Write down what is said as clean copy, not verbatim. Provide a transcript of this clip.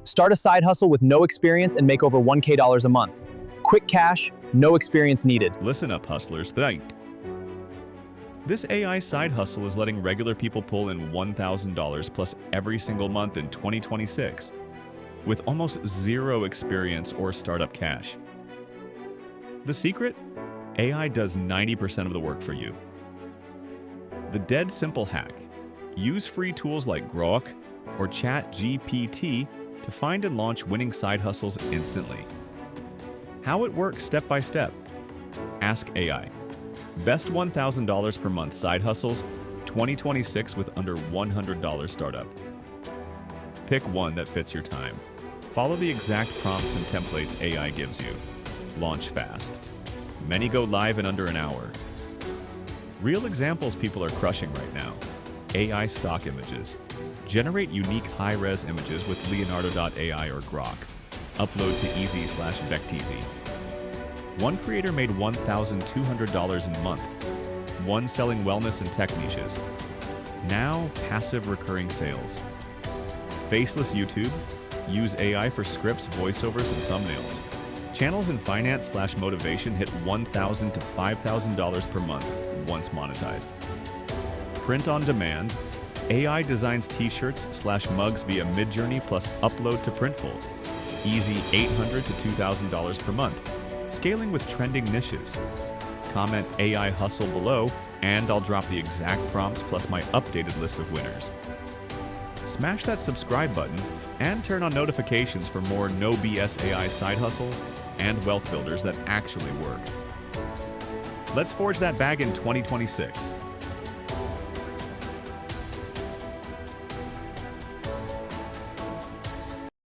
Start a side hustle with no experience and make over $1K a month. Quick cash, no experience needed. Listen up, hustlers. This AI side hustle is letting regular people pull in $1,000 plus every single month in 2026, with almost zero experience or startup cash. The secret? AI does 90% of the work for you. The dead simple hack: use free tools like Grok or ChatGPT to find and launch winning side hustles instantly. How it works step by step. Ask AI. Best $1,000 per month side hustles, 2026 with under $100 startup. Pick one that fits your time. Follow the exact prompts and templates AI gives you. Launch fast. Many go live in under an hour. Real examples people are crushing right now. AI stock images. Generate unique high-res images with Leonardo.ai or Grok. Upload to Easy/Vecteezy. One creator made $1,200 in a month. One selling wellness and tech niches. Now, passive recurring sales. Faceless YouTube. Use AI for scripts, voiceovers, and thumbnails. Channels in finance/motivation hit $1,000 to $5,000 per month once monetized. Print on demand. AI designs t-shirts/mugs via Midjourney plus upload to Printful. Easy $800 to $2,000 per month. Scaling with trending niches. Comment AI hustle below and I'll drop the exact prompts plus my updated list of winners. Smash that subscribe button and turn on notifications for more no BS AI side hustles and wealth builders that actually work. Let's forge that bag in 2026.